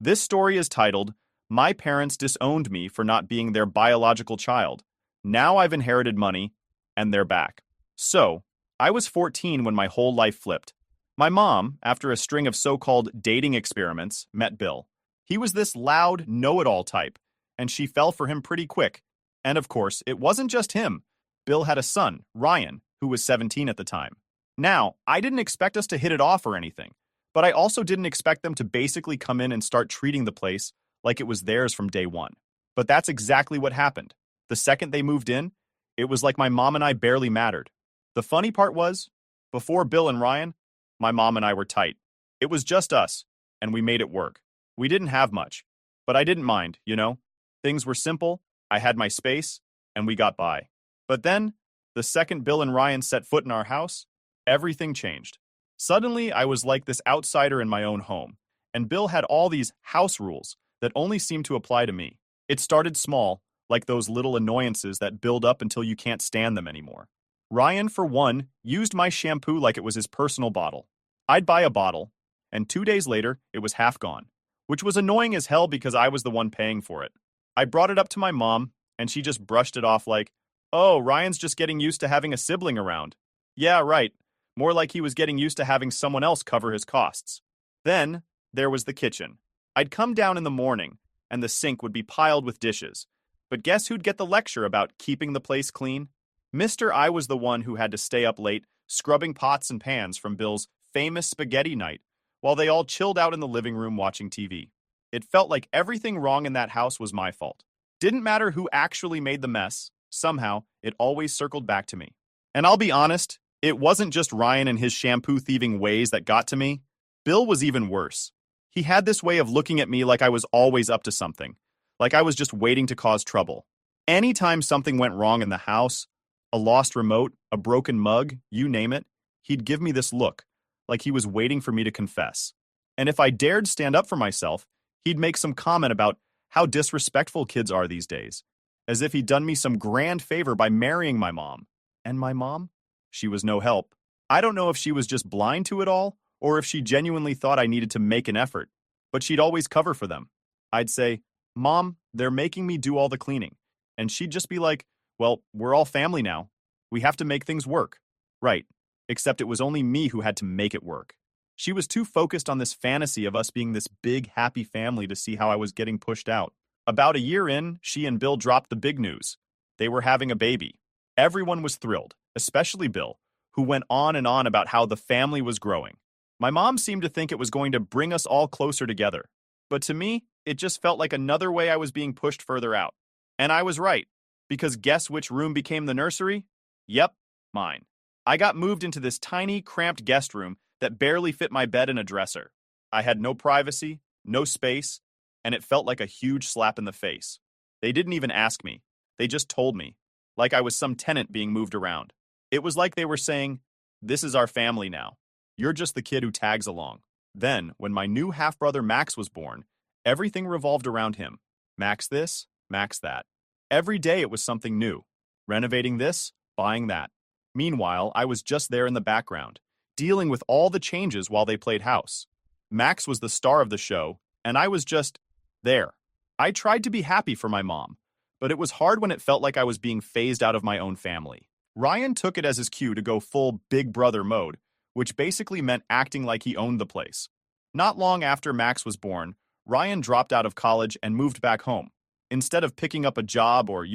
This story is titled, My Parents Disowned Me for Not Being Their Biological Child. Now I've inherited money, and they're back. So, I was 14 when my whole life flipped. My mom, after a string of so-called dating experiments, met Bill. He was this loud, know-it-all type, and she fell for him pretty quick. And of course, it wasn't just him. Bill had a son, Ryan, who was 17 at the time. Now, I didn't expect us to hit it off or anything, but I also didn't expect them to basically come in and start treating the place like it was theirs from day one. But that's exactly what happened. The second they moved in, it was like my mom and I barely mattered. The funny part was, before Bill and Ryan, my mom and I were tight. It was just us, and we made it work. We didn't have much, but I didn't mind, you know? Things were simple, I had my space, and we got by. But then, the second Bill and Ryan set foot in our house, everything changed. Suddenly, I was like this outsider in my own home, and Bill had all these house rules that only seemed to apply to me. It started small, like those little annoyances that build up until you can't stand them anymore. Ryan, for one, used my shampoo like it was his personal bottle. I'd buy a bottle, and 2 days later, it was half gone, which was annoying as hell because I was the one paying for it. I brought it up to my mom, and she just brushed it off like, oh, Ryan's just getting used to having a sibling around. Yeah, right. More like he was getting used to having someone else cover his costs. Then, there was the kitchen. I'd come down in the morning, and the sink would be piled with dishes. But guess who'd get the lecture about keeping the place clean? Mr. I was the one who had to stay up late, scrubbing pots and pans from Bill's famous spaghetti night, while they all chilled out in the living room watching TV. It felt like everything wrong in that house was my fault. Didn't matter who actually made the mess, somehow, it always circled back to me. And I'll be honest, it wasn't just Ryan and his shampoo-thieving ways that got to me. Bill was even worse. He had this way of looking at me like I was always up to something, like I was just waiting to cause trouble. Anytime something went wrong in the house, a lost remote, a broken mug, you name it, he'd give me this look, like he was waiting for me to confess. And if I dared stand up for myself, he'd make some comment about how disrespectful kids are these days, as if he'd done me some grand favor by marrying my mom. And my mom? She was no help. I don't know if she was just blind to it all, or if she genuinely thought I needed to make an effort, but she'd always cover for them. I'd say, Mom, they're making me do all the cleaning. And she'd just be like, well, we're all family now. We have to make things work. Right, except it was only me who had to make it work. She was too focused on this fantasy of us being this big, happy family to see how I was getting pushed out. About a year in, she and Bill dropped the big news. They were having a baby. Everyone was thrilled, especially Bill, who went on and on about how the family was growing. My mom seemed to think it was going to bring us all closer together. But to me, it just felt like another way I was being pushed further out. And I was right, because guess which room became the nursery? Yep, mine. I got moved into this tiny, cramped guest room that barely fit my bed and a dresser. I had no privacy, no space, and it felt like a huge slap in the face. They didn't even ask me. They just told me, like I was some tenant being moved around. It was like they were saying, this is our family now. You're just the kid who tags along. Then, when my new half-brother Max was born, everything revolved around him. Max this, Max that. Every day it was something new. Renovating this, buying that. Meanwhile, I was just there in the background, dealing with all the changes while they played house. Max was the star of the show, and I was just there. I tried to be happy for my mom, but it was hard when it felt like I was being phased out of my own family. Ryan took it as his cue to go full big brother mode, which basically meant acting like he owned the place. Not long after Max was born, Ryan dropped out of college and moved back home. Instead of picking up a job or,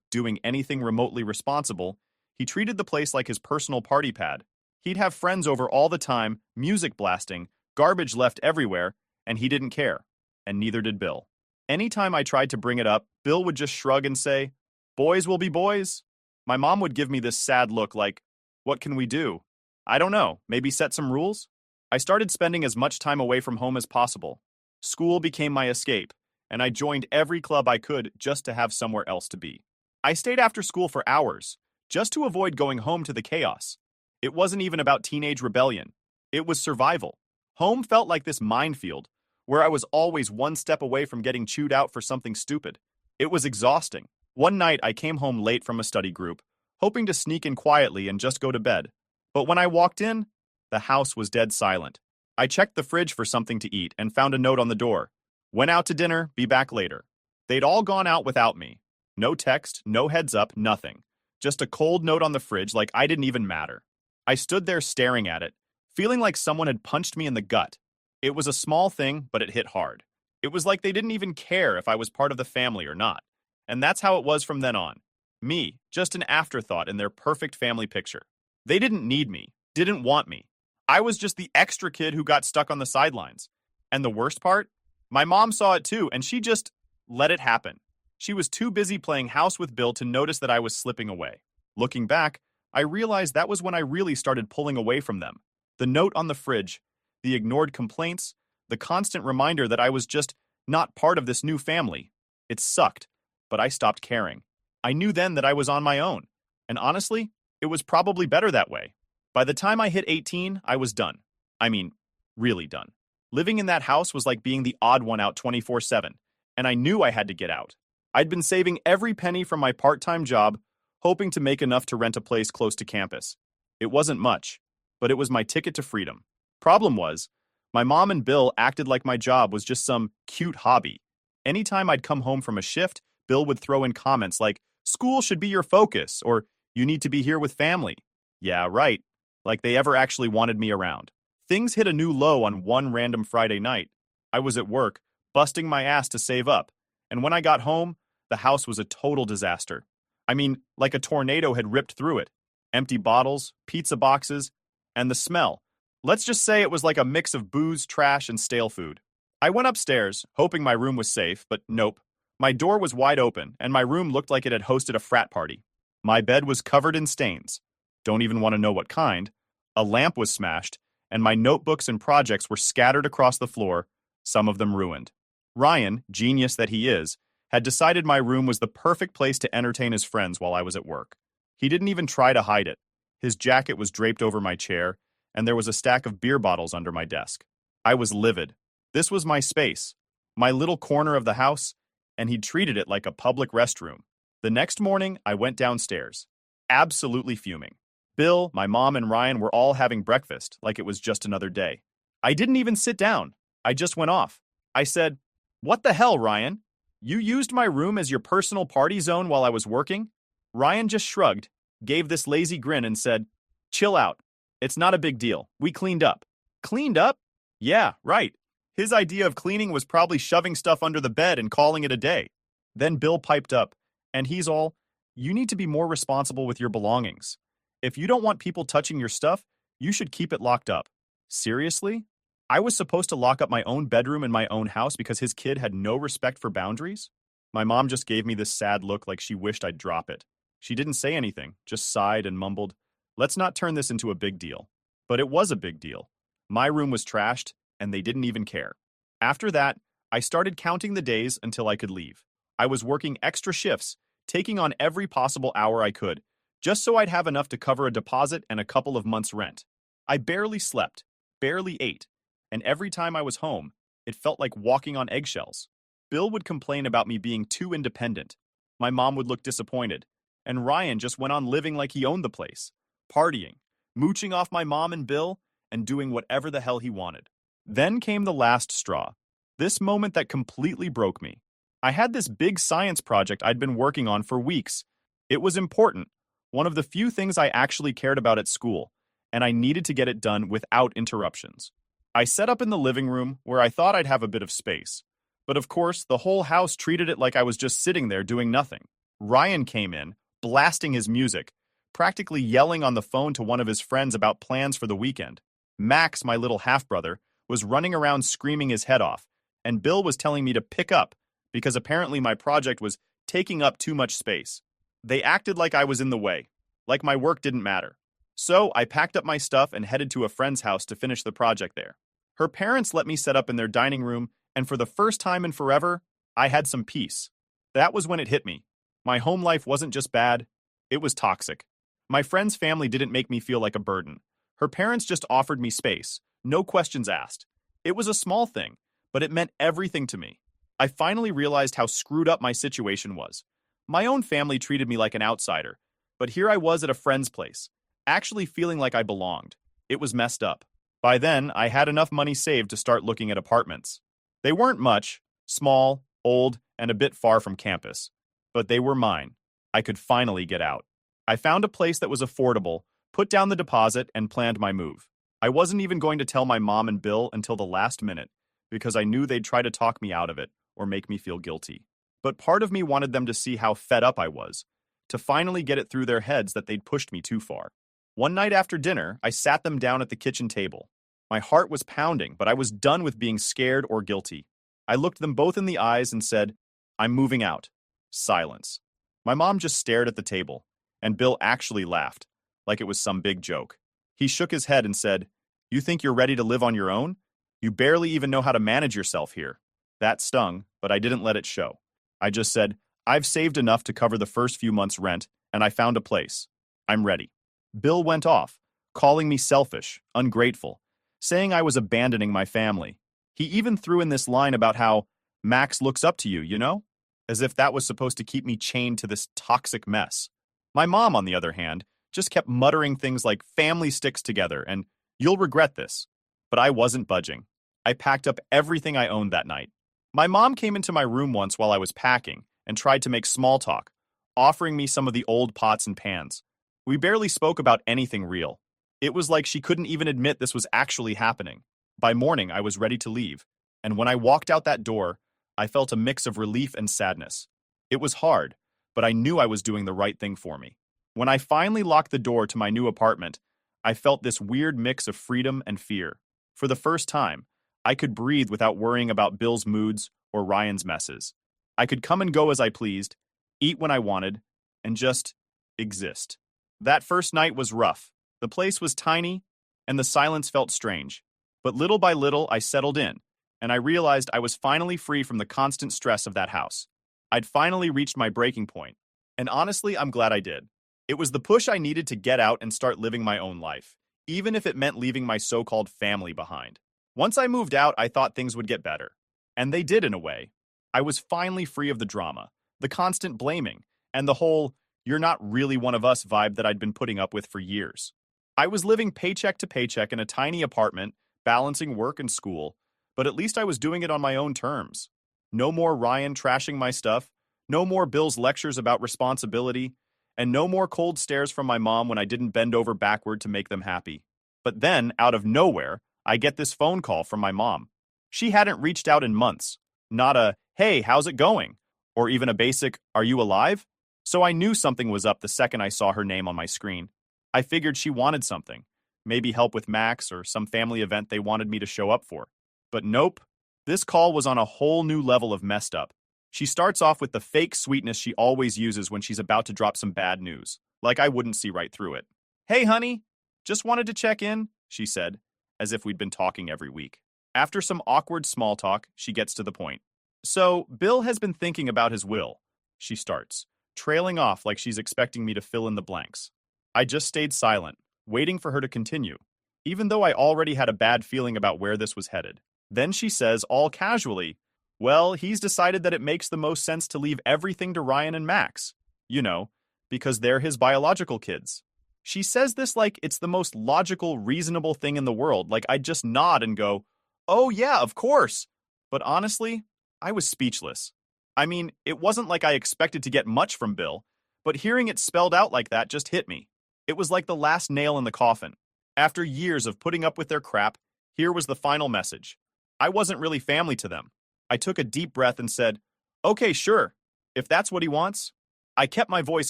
doing anything remotely responsible, he treated the place like his personal party pad. He'd have friends over all the time, music blasting, garbage left everywhere, and he didn't care. And neither did Bill. Anytime I tried to bring it up, Bill would just shrug and say, boys will be boys. My mom would give me this sad look like, what can we do? I don't know, maybe set some rules? I started spending as much time away from home as possible. School became my escape, and I joined every club I could just to have somewhere else to be. I stayed after school for hours, just to avoid going home to the chaos. It wasn't even about teenage rebellion. It was survival. Home felt like this minefield, where I was always one step away from getting chewed out for something stupid. It was exhausting. One night I came home late from a study group, hoping to sneak in quietly and just go to bed. But when I walked in, the house was dead silent. I checked the fridge for something to eat and found a note on the door. Went out to dinner, be back later. They'd all gone out without me. No text, no heads up, nothing. Just a cold note on the fridge like I didn't even matter. I stood there staring at it, feeling like someone had punched me in the gut. It was a small thing, but it hit hard. It was like they didn't even care if I was part of the family or not. And that's how it was from then on. Me, just an afterthought in their perfect family picture. They didn't need me, didn't want me. I was just the extra kid who got stuck on the sidelines. And the worst part? My mom saw it too, and she just let it happen. She was too busy playing house with Bill to notice that I was slipping away. Looking back, I realized that was when I really started pulling away from them. The note on the fridge, the ignored complaints, the constant reminder that I was just not part of this new family. It sucked, but I stopped caring. I knew then that I was on my own. And honestly, it was probably better that way. By the time I hit 18, I was done. I mean, really done. Living in that house was like being the odd one out 24/7, and I knew I had to get out. I'd been saving every penny from my part-time job, hoping to make enough to rent a place close to campus. It wasn't much, but it was my ticket to freedom. Problem was, my mom and Bill acted like my job was just some cute hobby. Anytime I'd come home from a shift, Bill would throw in comments like, "School should be your focus," or "You need to be here with family." Yeah, right. Like they ever actually wanted me around. Things hit a new low on one random Friday night. I was at work, busting my ass to save up, and when I got home, the house was a total disaster. I mean, like a tornado had ripped through it. Empty bottles, pizza boxes, and the smell. Let's just say it was like a mix of booze, trash, and stale food. I went upstairs, hoping my room was safe, but nope. My door was wide open, and my room looked like it had hosted a frat party. My bed was covered in stains. Don't even want to know what kind. A lamp was smashed, and my notebooks and projects were scattered across the floor, some of them ruined. Ryan, genius that he is, had decided my room was the perfect place to entertain his friends while I was at work. He didn't even try to hide it. His jacket was draped over my chair, and there was a stack of beer bottles under my desk. I was livid. This was my space, my little corner of the house, and he'd treated it like a public restroom. The next morning, I went downstairs, absolutely fuming. Bill, my mom, and Ryan were all having breakfast like it was just another day. I didn't even sit down. I just went off. I said, "What the hell, Ryan? You used my room as your personal party zone while I was working?" Ryan just shrugged, gave this lazy grin, and said, "Chill out. It's not a big deal. We cleaned up." Cleaned up? Yeah, right. His idea of cleaning was probably shoving stuff under the bed and calling it a day. Then Bill piped up, and he's all, "You need to be more responsible with your belongings. If you don't want people touching your stuff, you should keep it locked up." Seriously? I was supposed to lock up my own bedroom in my own house because his kid had no respect for boundaries? My mom just gave me this sad look like she wished I'd drop it. She didn't say anything, just sighed and mumbled, "Let's not turn this into a big deal." But it was a big deal. My room was trashed, and they didn't even care. After that, I started counting the days until I could leave. I was working extra shifts, taking on every possible hour I could, just so I'd have enough to cover a deposit and a couple of months' rent. I barely slept, barely ate, and every time I was home, it felt like walking on eggshells. Bill would complain about me being too independent. My mom would look disappointed, and Ryan just went on living like he owned the place, partying, mooching off my mom and Bill, and doing whatever the hell he wanted. Then came the last straw. This moment that completely broke me. I had this big science project I'd been working on for weeks. It was important, one of the few things I actually cared about at school, and I needed to get it done without interruptions. I set up in the living room where I thought I'd have a bit of space. But of course, the whole house treated it like I was just sitting there doing nothing. Ryan came in, blasting his music, practically yelling on the phone to one of his friends about plans for the weekend. Max, my little half-brother, was running around screaming his head off, and Bill was telling me to pick up because apparently my project was taking up too much space. They acted like I was in the way, like my work didn't matter. So I packed up my stuff and headed to a friend's house to finish the project there. Her parents let me set up in their dining room, and for the first time in forever, I had some peace. That was when it hit me. My home life wasn't just bad, it was toxic. My friend's family didn't make me feel like a burden. Her parents just offered me space, no questions asked. It was a small thing, but it meant everything to me. I finally realized how screwed up my situation was. My own family treated me like an outsider, but here I was at a friend's place, actually feeling like I belonged. It was messed up. By then, I had enough money saved to start looking at apartments. They weren't much, Small, old, and a bit far from campus. But they were mine. I could finally get out. I found a place that was affordable, put down the deposit, and planned my move. I wasn't even going to tell my mom and Bill until the last minute, because I knew they'd try to talk me out of it or make me feel guilty. But part of me wanted them to see how fed up I was, to finally get it through their heads that they'd pushed me too far. One night after dinner, I sat them down at the kitchen table. My heart was pounding, but I was done with being scared or guilty. I looked them both in the eyes and said, "I'm moving out." Silence. My mom just stared at the table, and Bill actually laughed, like it was some big joke. He shook his head and said, "You think you're ready to live on your own? You barely even know how to manage yourself here." That stung, but I didn't let it show. I just said, "I've saved enough to cover the first few months' rent, and I found a place. I'm ready." Bill went off, calling me selfish, ungrateful, saying I was abandoning my family. He even threw in this line about how Max looks up to you, you know? As if that was supposed to keep me chained to this toxic mess. My mom, on the other hand, just kept muttering things like family sticks together and you'll regret this. But I wasn't budging. I packed up everything I owned that night. My mom came into my room once while I was packing and tried to make small talk, offering me some of the old pots and pans. We barely spoke about anything real. It was like she couldn't even admit this was actually happening. By morning, I was ready to leave, and when I walked out that door, I felt a mix of relief and sadness. It was hard, but I knew I was doing the right thing for me. When I finally locked the door to my new apartment, I felt this weird mix of freedom and fear. For the first time, I could breathe without worrying about Bill's moods or Ryan's messes. I could come and go as I pleased, eat when I wanted, and just exist. That first night was rough. The place was tiny, and the silence felt strange. But little by little, I settled in, and I realized I was finally free from the constant stress of that house. I'd finally reached my breaking point, and honestly, I'm glad I did. It was the push I needed to get out and start living my own life, even if it meant leaving my so-called family behind. Once I moved out, I thought things would get better. And they did in a way. I was finally free of the drama, the constant blaming, and the whole "you're not really one of us" vibe that I'd been putting up with for years. I was living paycheck to paycheck in a tiny apartment, balancing work and school, but at least I was doing it on my own terms. No more Ryan trashing my stuff, no more Bill's lectures about responsibility, and no more cold stares from my mom when I didn't bend over backward to make them happy. But then, out of nowhere, I get this phone call from my mom. She hadn't reached out in months. Not a, "Hey, how's it going?" or even a basic, "Are you alive?" So I knew something was up the second I saw her name on my screen. I figured she wanted something. Maybe help with Max or some family event they wanted me to show up for. But nope. This call was on a whole new level of messed up. She starts off with the fake sweetness she always uses when she's about to drop some bad news, like I wouldn't see right through it. "Hey, honey, just wanted to check in," she said, as if we'd been talking every week. After some awkward small talk, she gets to the point. "So, Bill has been thinking about his will," she starts, trailing off like she's expecting me to fill in the blanks. I just stayed silent, waiting for her to continue, even though I already had a bad feeling about where this was headed. Then she says, all casually, "Well, he's decided that it makes the most sense to leave everything to Ryan and Max. You know, because they're his biological kids." She says this like it's the most logical, reasonable thing in the world, like I'd just nod and go, "Oh yeah, of course." But honestly, I was speechless. I mean, it wasn't like I expected to get much from Bill, but hearing it spelled out like that just hit me. It was like the last nail in the coffin. After years of putting up with their crap, here was the final message. I wasn't really family to them. I took a deep breath and said, "Okay, sure, if that's what he wants." I kept my voice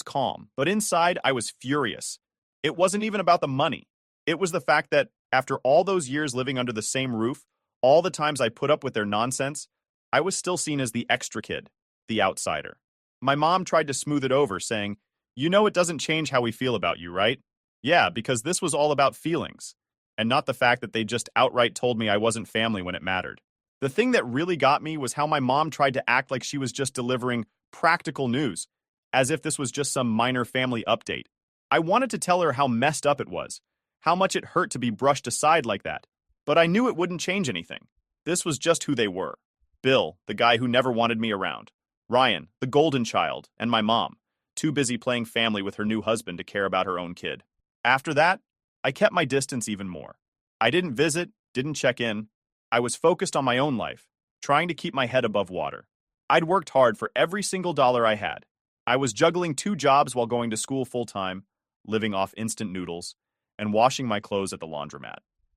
calm, but inside I was furious. It wasn't even about the money. It was the fact that, after all those years living under the same roof, all the times I put up with their nonsense, I was still seen as the extra kid, the outsider. My mom tried to smooth it over, saying, "You know it doesn't change how we feel about you, right?" Yeah, because this was all about feelings, and not the fact that they just outright told me I wasn't family when it mattered. The thing that really got me was how my mom tried to act like she was just delivering practical news, as if this was just some minor family update. I wanted to tell her how messed up it was, how much it hurt to be brushed aside like that, but I knew it wouldn't change anything. This was just who they were. Bill, the guy who never wanted me around. Ryan, the golden child, and my mom, too busy playing family with her new husband to care about her own kid. After that, I kept my distance even more. I didn't visit, didn't check in. I was focused on my own life, trying to keep my head above water. I'd worked hard for every single dollar I had. I was juggling 2 jobs while going to school full-time, living off instant noodles, and washing my clothes at the laundromat.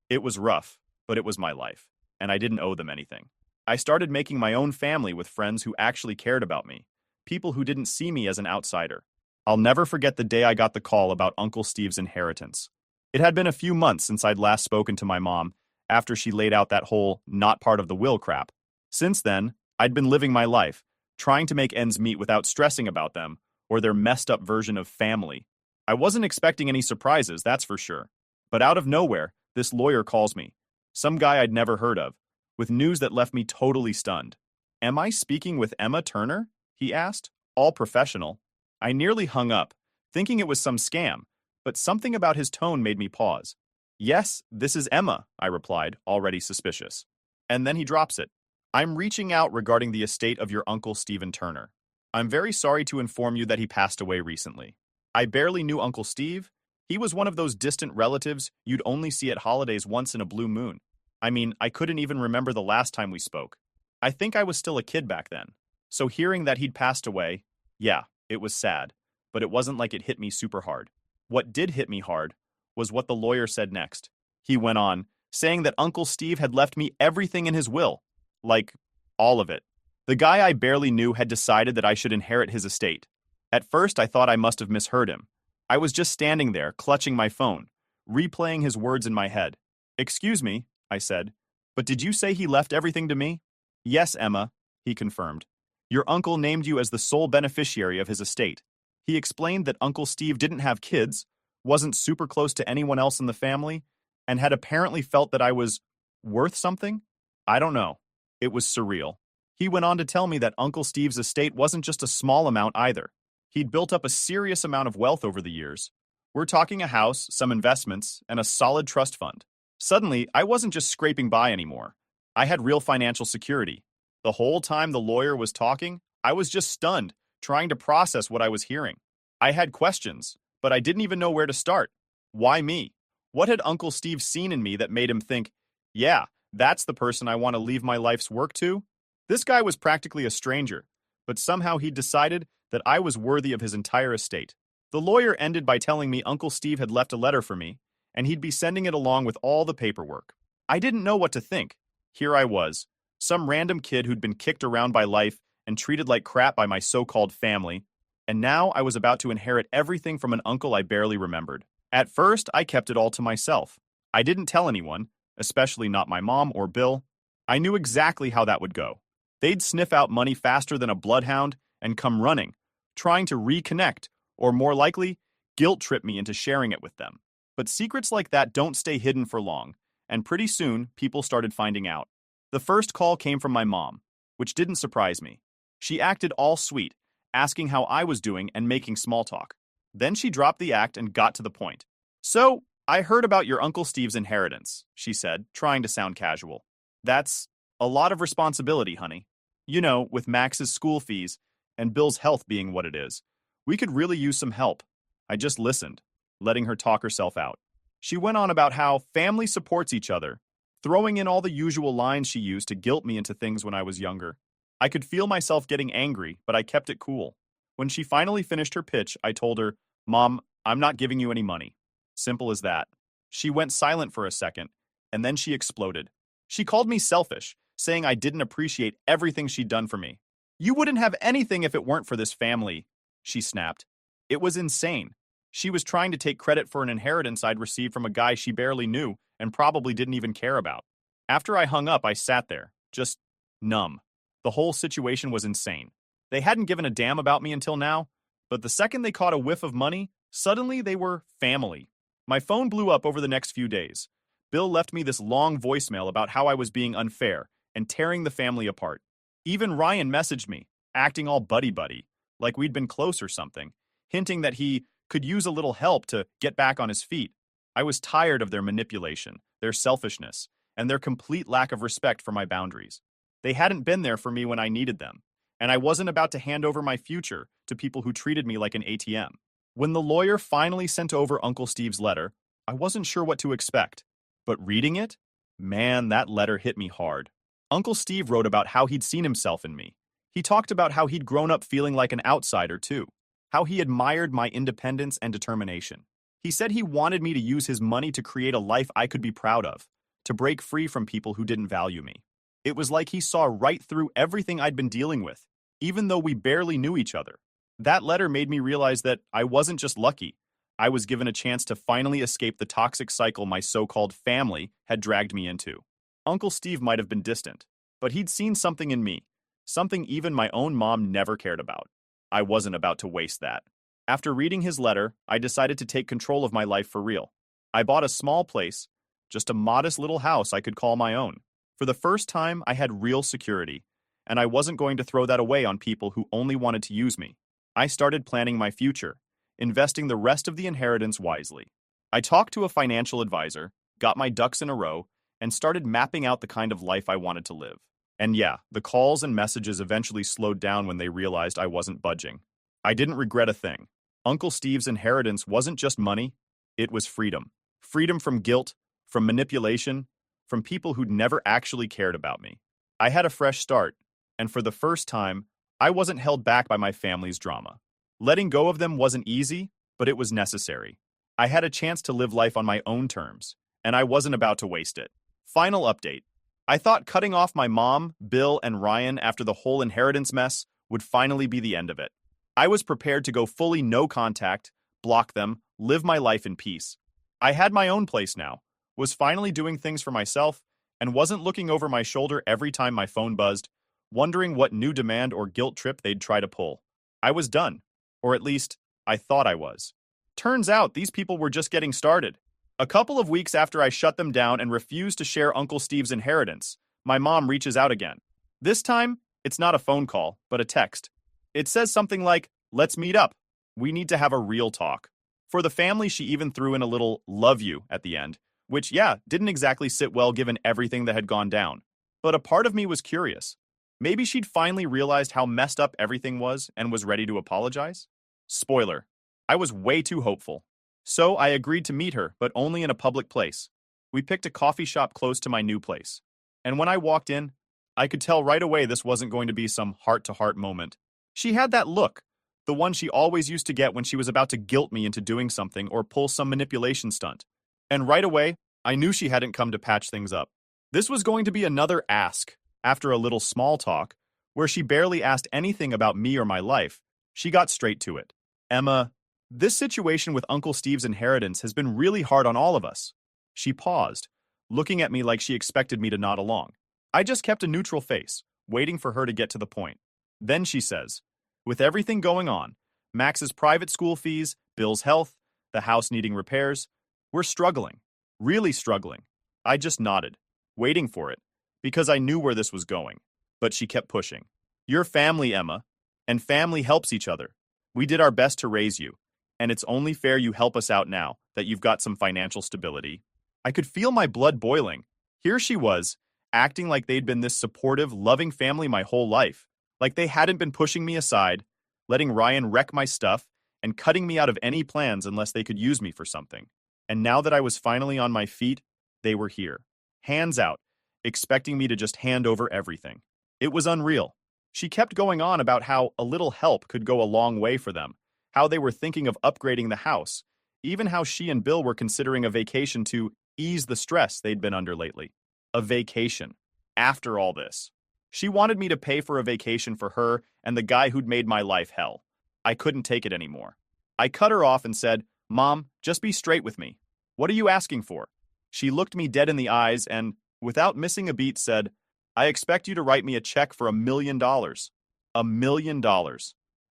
It was rough, but it was my life, and I didn't owe them anything. I started making my own family with friends who actually cared about me, people who didn't see me as an outsider. I'll never forget the day I got the call about Uncle Steve's inheritance. It had been a few months since I'd last spoken to my mom after she laid out that whole not part of the will crap. Since then, I'd been living my life, trying to make ends meet without stressing about them or their messed up version of family. I wasn't expecting any surprises, that's for sure. But out of nowhere, this lawyer calls me, some guy I'd never heard of, with news that left me totally stunned. "Am I speaking with Emma Turner?" he asked, all professional. I nearly hung up, thinking it was some scam, but something about his tone made me pause. "Yes, this is Emma," I replied, already suspicious. And then he drops it. "I'm reaching out regarding the estate of your uncle Stephen Turner. I'm very sorry to inform you that he passed away recently. I barely knew Uncle Steve. He was one of those distant relatives you'd only see at holidays once in a blue moon. I mean, I couldn't even remember the last time we spoke. I think I was still a kid back then. So hearing that he'd passed away, yeah, it was sad, but it wasn't like it hit me super hard. What did hit me hard was what the lawyer said next. He went on, saying that Uncle Steve had left me everything in his will. Like, all of it. The guy I barely knew had decided that I should inherit his estate. At first, I thought I must have misheard him. I was just standing there, clutching my phone, replaying his words in my head. "Excuse me," I said, "but did you say he left everything to me?" "Yes, Emma," he confirmed. "Your uncle named you as the sole beneficiary of his estate. He explained that Uncle Steve didn't have kids, wasn't super close to anyone else in the family, and had apparently felt that I was worth something? I don't know. It was surreal. He went on to tell me that Uncle Steve's estate wasn't just a small amount either. He'd built up a serious amount of wealth over the years. We're talking a house, some investments, and a solid trust fund. Suddenly, I wasn't just scraping by anymore. I had real financial security. The whole time the lawyer was talking, I was just stunned, trying to process what I was hearing. I had questions, but I didn't even know where to start. Why me? What had Uncle Steve seen in me that made him think, yeah, that's the person I want to leave my life's work to? This guy was practically a stranger, but somehow he'd decided that I was worthy of his entire estate. The lawyer ended by telling me Uncle Steve had left a letter for me, and he'd be sending it along with all the paperwork. I didn't know what to think. Here I was, some random kid who'd been kicked around by life and treated like crap by my so-called family, and now I was about to inherit everything from an uncle I barely remembered. At first, I kept it all to myself. I didn't tell anyone, especially not my mom or Bill. I knew exactly how that would go. They'd sniff out money faster than a bloodhound and come running, trying to reconnect, or more likely, guilt-trip me into sharing it with them. But secrets like that don't stay hidden for long, and pretty soon, people started finding out. The first call came from my mom, which didn't surprise me. She acted all sweet, asking how I was doing and making small talk. Then she dropped the act and got to the point. "So, I heard about your Uncle Steve's inheritance," she said, trying to sound casual. "That's a lot of responsibility, honey. You know, with Max's school fees and Bill's health being what it is, we could really use some help." I just listened, letting her talk herself out. She went on about how family supports each other, throwing in all the usual lines she used to guilt me into things when I was younger. I could feel myself getting angry, but I kept it cool. When she finally finished her pitch, I told her, "Mom, I'm not giving you any money." Simple as that. She went silent for a second, and then she exploded. She called me selfish, saying I didn't appreciate everything she'd done for me. "You wouldn't have anything if it weren't for this family," she snapped. It was insane. She was trying to take credit for an inheritance I'd received from a guy she barely knew and probably didn't even care about. After I hung up, I sat there, just numb. The whole situation was insane. They hadn't given a damn about me until now, but the second they caught a whiff of money, suddenly they were family. My phone blew up over the next few days. Bill left me this long voicemail about how I was being unfair and tearing the family apart. Even Ryan messaged me, acting all buddy-buddy, like we'd been close or something, hinting that he could use a little help to get back on his feet. I was tired of their manipulation, their selfishness, and their complete lack of respect for my boundaries. They hadn't been there for me when I needed them, and I wasn't about to hand over my future to people who treated me like an ATM. When the lawyer finally sent over Uncle Steve's letter, I wasn't sure what to expect. But reading it, man, that letter hit me hard. Uncle Steve wrote about how he'd seen himself in me. He talked about how he'd grown up feeling like an outsider, too. How he admired my independence and determination. He said he wanted me to use his money to create a life I could be proud of, to break free from people who didn't value me. It was like he saw right through everything I'd been dealing with, even though we barely knew each other. That letter made me realize that I wasn't just lucky. I was given a chance to finally escape the toxic cycle my so-called family had dragged me into. Uncle Steve might have been distant, but he'd seen something in me, something even my own mom never cared about. I wasn't about to waste that. After reading his letter, I decided to take control of my life for real. I bought a small place, just a modest little house I could call my own. For the first time, I had real security, and I wasn't going to throw that away on people who only wanted to use me. I started planning my future, investing the rest of the inheritance wisely. I talked to a financial advisor, got my ducks in a row, and started mapping out the kind of life I wanted to live. And yeah, the calls and messages eventually slowed down when they realized I wasn't budging. I didn't regret a thing. Uncle Steve's inheritance wasn't just money, it was freedom. Freedom from guilt, from manipulation, from people who'd never actually cared about me. I had a fresh start, and for the first time, I wasn't held back by my family's drama. Letting go of them wasn't easy, but it was necessary. I had a chance to live life on my own terms, and I wasn't about to waste it. Final update. I thought cutting off my mom, Bill, and Ryan after the whole inheritance mess would finally be the end of it. I was prepared to go fully no contact, block them, live my life in peace. I had my own place now, was finally doing things for myself, and wasn't looking over my shoulder every time my phone buzzed, wondering what new demand or guilt trip they'd try to pull. I was done, or at least, I thought I was. Turns out these people were just getting started. A couple of weeks after I shut them down and refused to share Uncle Steve's inheritance, my mom reaches out again. This time, it's not a phone call, but a text. It says something like, "Let's meet up. We need to have a real talk." For the family, she even threw in a little "love you" at the end, which, yeah, didn't exactly sit well given everything that had gone down. But a part of me was curious. Maybe she'd finally realized how messed up everything was and was ready to apologize? Spoiler, I was way too hopeful. So I agreed to meet her, but only in a public place. We picked a coffee shop close to my new place. And when I walked in, I could tell right away this wasn't going to be some heart-to-heart moment. She had that look, the one she always used to get when she was about to guilt me into doing something or pull some manipulation stunt. And right away, I knew she hadn't come to patch things up. This was going to be another ask. After a little small talk, where she barely asked anything about me or my life, she got straight to it. "Emma, this situation with Uncle Steve's inheritance has been really hard on all of us." She paused, looking at me like she expected me to nod along. I just kept a neutral face, waiting for her to get to the point. Then she says, "With everything going on, Max's private school fees, Bill's health, the house needing repairs, we're struggling, really struggling." I just nodded, waiting for it, because I knew where this was going. But she kept pushing. "You're family, Emma, and family helps each other. We did our best to raise you, and it's only fair you help us out now that you've got some financial stability." I could feel my blood boiling. Here she was, acting like they'd been this supportive, loving family my whole life, like they hadn't been pushing me aside, letting Ryan wreck my stuff, and cutting me out of any plans unless they could use me for something. And now that I was finally on my feet, they were here, hands out, expecting me to just hand over everything. It was unreal. She kept going on about how a little help could go a long way for them, how they were thinking of upgrading the house, even how she and Bill were considering a vacation to ease the stress they'd been under lately. A vacation. After all this. She wanted me to pay for a vacation for her and the guy who'd made my life hell. I couldn't take it anymore. I cut her off and said, "Mom, just be straight with me. What are you asking for?" She looked me dead in the eyes and, without missing a beat, said, "I expect you to write me a check for $1 million. $1 million.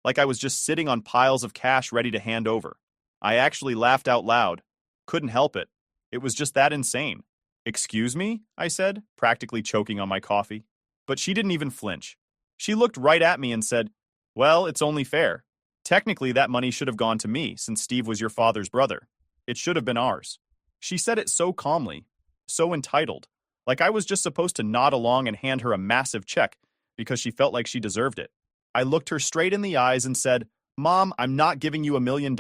Like I was just sitting on piles of cash ready to hand over. I actually laughed out loud. Couldn't help it. It was just that insane. "Excuse me?" I said, practically choking on my coffee. But she didn't even flinch. She looked right at me and said, "Well, it's only fair. Technically, that money should have gone to me since Steve was your father's brother. It should have been ours." She said it so calmly, so entitled, like I was just supposed to nod along and hand her a massive check because she felt like she deserved it. I looked her straight in the eyes and said, "Mom, I'm not giving you $1 million.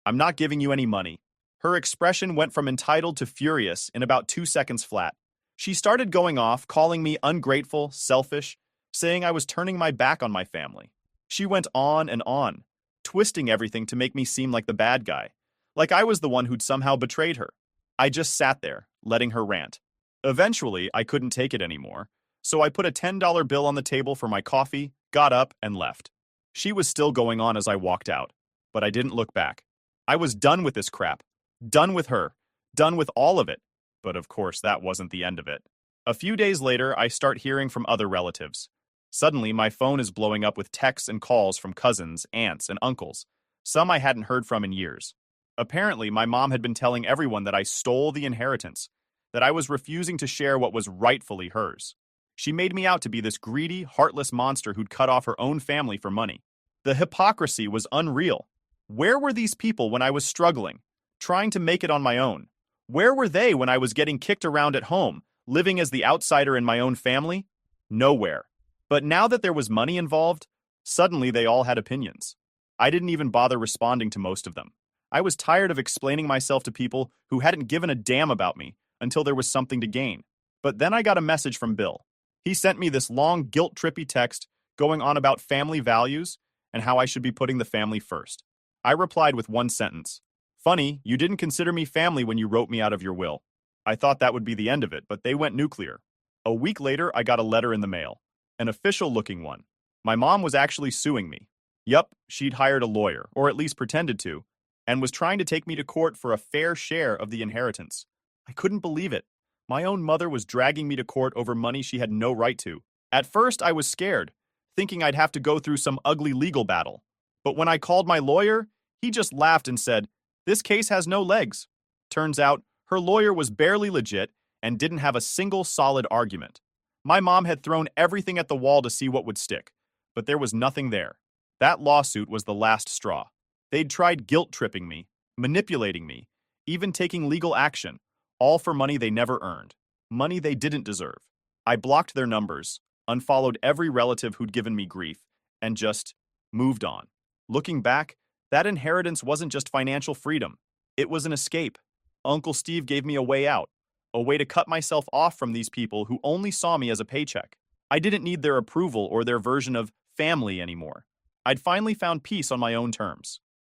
I'm not giving you any money." Her expression went from entitled to furious in about 2 seconds flat. She started going off, calling me ungrateful, selfish, saying I was turning my back on my family. She went on, twisting everything to make me seem like the bad guy, like I was the one who'd somehow betrayed her. I just sat there, letting her rant. Eventually, I couldn't take it anymore, so I put a $10 bill on the table for my coffee, got up, and left. She was still going on as I walked out, but I didn't look back. I was done with this crap. Done with her. Done with all of it. But of course, that wasn't the end of it. A few days later, I start hearing from other relatives. Suddenly, my phone is blowing up with texts and calls from cousins, aunts, and uncles, some I hadn't heard from in years. Apparently, my mom had been telling everyone that I stole the inheritance, that I was refusing to share what was rightfully hers. She made me out to be this greedy, heartless monster who'd cut off her own family for money. The hypocrisy was unreal. Where were these people when I was struggling, trying to make it on my own? Where were they when I was getting kicked around at home, living as the outsider in my own family? Nowhere. But now that there was money involved, suddenly they all had opinions. I didn't even bother responding to most of them. I was tired of explaining myself to people who hadn't given a damn about me until there was something to gain. But then I got a message from Bill. He sent me this long, guilt-trippy text going on about family values and how I should be putting the family first. I replied with one sentence. Funny, you didn't consider me family when you wrote me out of your will. I thought that would be the end of it, but they went nuclear. A week later, I got a letter in the mail. An official-looking one. My mom was actually suing me. Yup, she'd hired a lawyer, or at least pretended to, and was trying to take me to court for a fair share of the inheritance. I couldn't believe it. My own mother was dragging me to court over money she had no right to. At first, I was scared, thinking I'd have to go through some ugly legal battle. But when I called my lawyer, he just laughed and said, "This case has no legs." Turns out, her lawyer was barely legit and didn't have a single solid argument. My mom had thrown everything at the wall to see what would stick, but there was nothing there. That lawsuit was the last straw. They'd tried guilt-tripping me, manipulating me, even taking legal action, all for money they never earned, money they didn't deserve. I blocked their numbers, unfollowed every relative who'd given me grief, and just moved on. Looking back, that inheritance wasn't just financial freedom. It was an escape. Uncle Steve gave me a way out, a way to cut myself off from these people who only saw me as a paycheck. I didn't need their approval or their version of family anymore. I'd finally found peace on my own terms.